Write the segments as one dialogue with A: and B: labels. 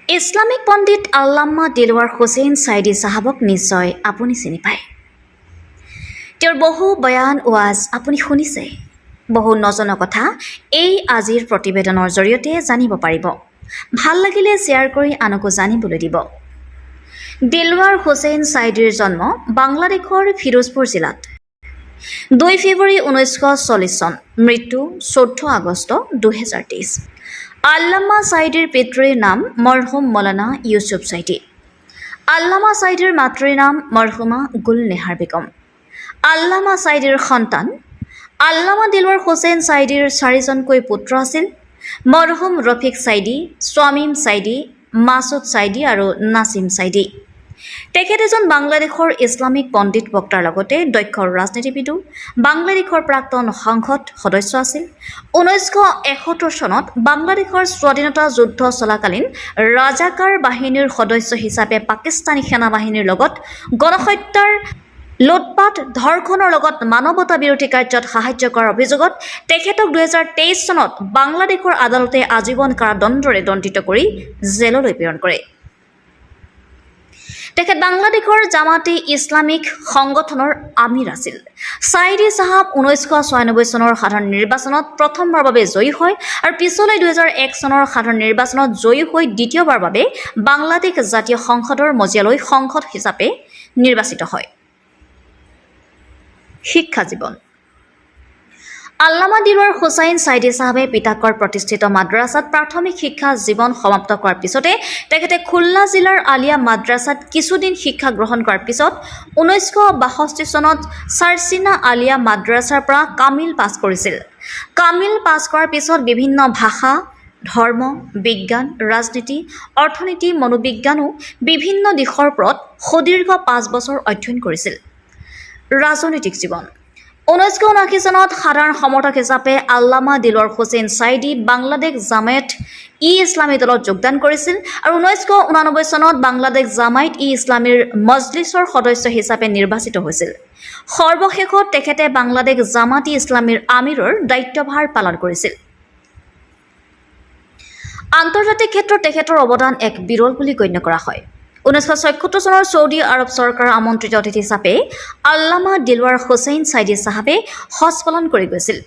A: Islamic পণ্ডিত আল্লামা দিলৱাৰ হুছেইন ছাইদি চাহাবক নিশ্চয় আপুনি চিনি পায়। তেওঁৰ বহু বয়ান ওৱাজ আপুনি শুনিছে। বহু নজনা কথা এই আজিৰ প্ৰতিবেদনৰ জৰিয়তে জানিব পাৰিব। ভাল লাগিলে শ্বেয়াৰ কৰি আনকো জানিবলৈ দিব। দিলৱাৰ হুছেইন ছাইদিৰ জন্ম বাংলাদেশৰ ফিৰোজপুৰ জিলাত 2 ফেব্ৰুৱাৰী 1940 চন, মৃত্যু 14 আগষ্ট 2023। আল্লামা ছাইদিৰ পিতৃৰ নাম মৰহুম মৌলানা ইউছুফ ছাইদি। আল্লামা ছাইদিৰ মাতৃৰ নাম মৰহুমা গুল নেহাৰ বেগম। আল্লামা ছাইদিৰ সন্তান আল্লামা দিলৱাৰ হুছেইন ছাইদিৰ 4জনকৈ পুত্ৰ আছিল। মৰহুম ৰফিক ছাইদি, স্বামীম ছাইদি, মাছুদ ছাইদি আৰু নাছিম ছাইদি। তেখেত এজন বাংলাদেশৰ ইছলামিক পণ্ডিত বক্তাৰ লগতে দক্ষ ৰাজনীতিবিদো, বাংলাদেশৰ প্ৰাক্তন সংসদ সদস্য আছিল। 1971 চনত বাংলাদেশৰ স্বাধীনতা যুদ্ধ চলাকালীন ৰাজাকাৰ বাহিনীৰ সদস্য হিচাপে পাকিস্তানী সেনাবাহিনীৰ লগত গণহত্যাৰ লুটপাট ধৰ্ষণৰ লগত মানৱতা বিৰোধী কাৰ্যত সাহায্য কৰাৰ অভিযোগত তেখেতক 2023 চনত বাংলাদেশৰ আদালতে আজীৱন কাৰাদণ্ডৰে দণ্ডিত কৰি জেললৈ প্ৰেৰণ কৰে। তেখেত বাংলাদেশৰ জামাতে ইছলামিক সংগঠনৰ আমিৰ আছিল। ছাইদি চাহাব 1996 চনৰ সাধাৰণ নিৰ্বাচনত প্ৰথমবাৰৰ বাবে জয়ী হয় আৰু পিছলৈ 2001 চনৰ সাধাৰণ নিৰ্বাচনত জয়ী হৈ দ্বিতীয়বাৰৰ বাবে বাংলাদেশ জাতীয় সংসদৰ মজিয়ালৈ সংসদ হিচাপে নিৰ্বাচিত হয়। শিক্ষা জীৱন। আল্লামা দিলৱাৰ হুছেইন ছাইদি চাহাবে পিতাকৰ প্ৰতিষ্ঠিত মাদ্ৰাছাত প্ৰাথমিক শিক্ষা জীৱন সমাপ্ত কৰাৰ পিছতে তেখেতে খুলনা জিলাৰ আলিয়া মাদ্ৰাছাত কিছুদিন শিক্ষা গ্ৰহণ কৰাৰ পিছত 1962 চনত চাৰচিনা আলিয়া মাদ্ৰাছাৰ পৰা কামিল পাছ কৰিছিল। কামিল পাছ কৰাৰ পিছত বিভিন্ন ভাষা, ধৰ্ম, বিজ্ঞান, ৰাজনীতি, অৰ্থনীতি, মনোবিজ্ঞানো বিভিন্ন দিশৰ ওপৰত সুদীৰ্ঘ 5 বছৰ অধ্যয়ন কৰিছিল। ৰাজনৈতিক জীৱন। 1979 চনত সাধাৰণ সমৰ্থক হিচাপে আল্লামা দিলৱাৰ হুছেইন ছাইদি বাংলাদেশ জামায়াত ই ইছলামী দলত যোগদান কৰিছিল আৰু 1989 চনত বাংলাদেশ জামায়াত ই ইছলামীৰ মজলিছৰ সদস্য হিচাপে নিৰ্বাচিত হৈছিল। সৰ্বশেষত তেখেতে বাংলাদেশ জামাত ই ইছলামীৰ আমিৰৰ দায়িত্বভাৰ পালন কৰিছিল। আন্তৰ্জাতিক ক্ষেত্ৰত তেখেতৰ অৱদান এক বিৰল বুলি গণ্য কৰা হয়। 1976 চনৰ ছৌদি আৰৱ চৰকাৰৰ আমন্ত্ৰিত অতিথি হিচাপে আল্লামা দিলৱাৰ হুছেইন ছাইদি চাহাবে হজ পালন কৰি গৈছিল।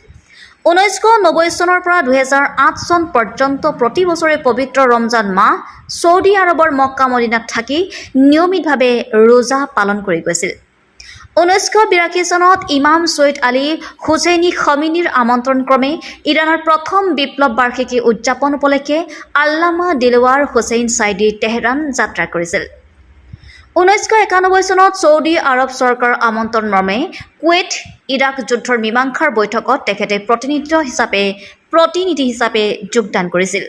A: 1990 চনৰ পৰা 2008 চন পৰ্যন্ত প্ৰতি বছৰে পবিত্ৰ ৰমজান মাহ ছৌদি আৰৱৰ মক্কা মদিনাত থাকি নিয়মিতভাৱে ৰোজা পালন কৰি গৈছিল। 1982 চনত ইমাম ছৈয়দ আলী হুছেইনী খমিনীৰ আমন্ত্ৰণক্ৰমে ইৰাণৰ প্ৰথম বিপ্লৱ বাৰ্ষিকী উদযাপন উপলক্ষে আল্লামা দিলৱাৰ হুছেইন ছাইদি তেহৰান যাত্ৰা কৰিছিল। 1991 চনত ছৌদি আৰৱ চৰকাৰৰ আমন্ত্ৰণমৰ্মে কুৱেইট ইৰাক যুদ্ধৰ মীমাংসাৰ বৈঠকত তেখেতে প্ৰতিনিধি হিচাপে যোগদান কৰিছিল।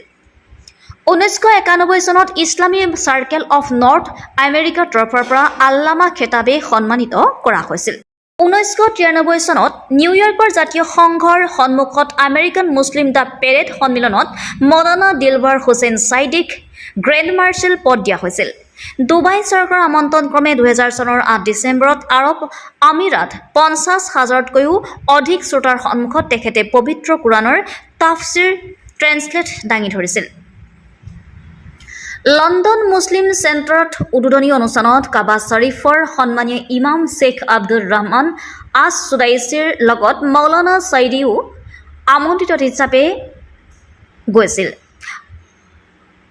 A: 1991 চনত ইছলামী চাৰ্কেল অফ নৰ্থ আমেৰিকাৰ তৰফৰ পৰা আল্লামা খেতাবে সন্মানিত কৰা হৈছিল। 1993 চনত নিউয়ৰ্কৰ জাতীয় সংঘৰ সন্মুখত আমেৰিকান মুছলিম দ্য পেৰেড সন্মিলনত মৌলানা দিলৱাৰ হুছেইন ছাইদিক গ্ৰেণ্ড মাৰ্শ্বেল পদ দিয়া হৈছিল। ডুবাই চৰকাৰৰ আমন্ত্ৰণক্ৰমে 2000 চনৰ 8 ডিচেম্বৰত আৰৱ আমিৰাত 50,000তকৈও অধিক শ্ৰোতাৰ সন্মুখত তেখেতে পবিত্ৰ কোৰাণৰ তাফছিৰ ট্ৰেন্সলেট দাঙি ধৰিছিল। লণ্ডন মুছলিম চেণ্টাৰত উদ্বোধনী অনুষ্ঠানত কাবা শ্বৰীফৰ সন্মানীয় ইমাম শ্বেখ আব্দুৰ ৰহমান আছ ছুদাইছিৰ লগত মৌলানা ছাইদিও আমন্ত্ৰিত অতিথি হিচাপে গৈছিল।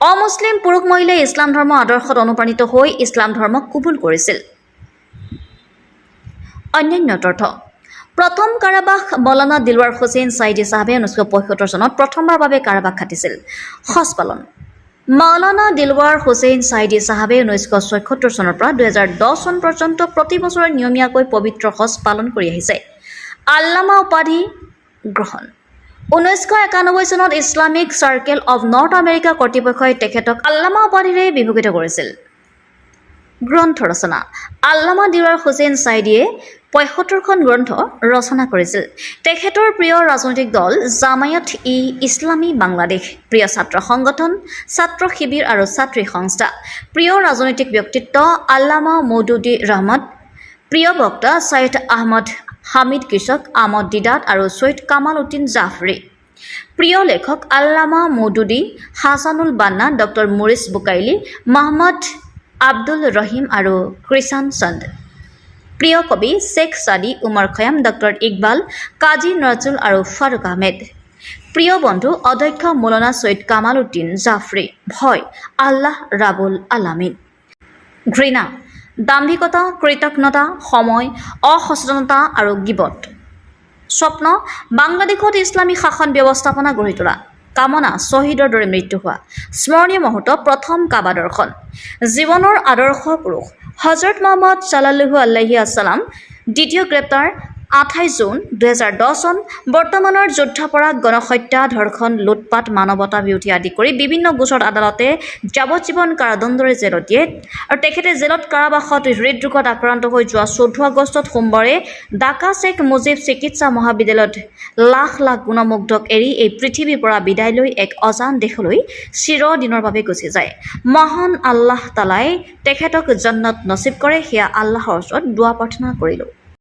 A: অমুছলিম পুৰুষ মহিলাই ইছলাম ধৰ্ম আদৰ্শত অনুপ্ৰাণিত হৈ ইছলাম ধৰ্মক কবুল কৰিছিল। অন্যান্য তথ্য। প্ৰথম কাৰাবাস মৌলানা দিলৱাৰ হুছেইন ছাইদি চাহাবে 1975 চনত প্ৰথমবাৰৰ বাবে কাৰাবাস খাটিছিল। হজ পালন। মৌলানা দিলৱাৰ হুছেইন ছাইদি চাহাবে 1976 চনৰ পৰা 2010 চন পৰ্যন্ত প্ৰতি বছৰে নিয়মীয়াকৈ পবিত্ৰ হজ পালন কৰি আহিছে। আল্লামা উপাধি গ্ৰহণ। 1991 চনত Islamic circle of north America কৰ্তৃপক্ষই তেখেতক আল্লামা উপাধিৰে বিভূষিত কৰিছিল। গ্ৰন্থ ৰচনা। আল্লামা দিলৱাৰ হুছেইন ছাইদিয়ে 75খন গ্ৰন্থ ৰচনা কৰিছিল। তেখেতৰ প্ৰিয় ৰাজনৈতিক দল জামায়াত ই ইছলামী বাংলাদেশ, প্ৰিয় ছাত্ৰ সংগঠন ছাত্ৰ শিবিৰ আৰু ছাত্ৰী সংস্থা, প্ৰিয় ৰাজনৈতিক ব্যক্তিত্ব আল্লামা মৌদুদী ৰহমত, প্ৰিয় বক্তা ছাইয়দ আহমদ হামিদ কৃষক, আমদ দিদাত আৰু ছৈয়দ কামাল উদ্দিন জাফৰী, প্ৰিয় লেখক আল্লামা মৌদুদী, হাছানুল বান্না, ডক্টৰ মুৰিছ বুকাইলি, মহম্মদ আব্দুল ৰহিম আৰু কৃষাণ চন্দ। প্ৰিয় কবি শ্বেখ ছাদি, উমৰ খয়াম, ডক্টৰ ইকবাল, কাজী নজৰুল আৰু ফাৰুক আহমেদ। প্ৰিয় বন্ধু অধ্যক্ষ মৌলানা সৈয়দ কামাল উদ্দিন জাফৰী। ভয় আল্লাহ ৰাবুল আলামিন। ঘৃণা দাম্ভিকতা, কৃতজ্ঞতা, সময়, অসচেতনতা আৰু গিবত। স্বপ্ন বাংলাদেশত ইছলামী শাসন ব্যৱস্থাপনা গঢ়ি তোলা। কামনা শ্বহীদৰ দৰে মৃত্যু হোৱা। স্মৰণীয় মুহূৰ্ত প্ৰথম কাবা দৰ্শন। জীৱনৰ আদৰ্শ পুৰুষ হজৰত মহম্মদ ছাল্লাল্লাহু আলাইহি আছালাম। দ্বিতীয় গ্ৰেপ্তাৰ 28 জুন 2010 চন। বৰ্তমানৰ যুদ্ধাপৰাধ, গণহত্যা, ধৰ্ষণ, লুটপাট, মানৱতা বিৰোধী আদি কৰি বিভিন্ন গোচৰত আদালতে যাৱজ্জীৱন কাৰাদণ্ডৰে জেলত দিয়ে আৰু তেখেতে জেলত কাৰাবাসত হৃদৰোগত আক্ৰান্ত হৈ যোৱা 14 আগষ্টত সোমবাৰে ঢাকা শ্বেখ মুজিব চিকিৎসা মহাবিদ্যালয়ত লাখ লাখ গুণমুগ্ধক এৰি এই পৃথিৱীৰ পৰা বিদায় লৈ এক অজান দেশলৈ চিৰদিনৰ বাবে গুচি যায়। মহান আল্লাহ তালাই তেখেতক জান্নাত নচিব কৰে, সেয়া আল্লাহৰ ওচৰত দুৱা প্ৰাৰ্থনা কৰিলোঁ।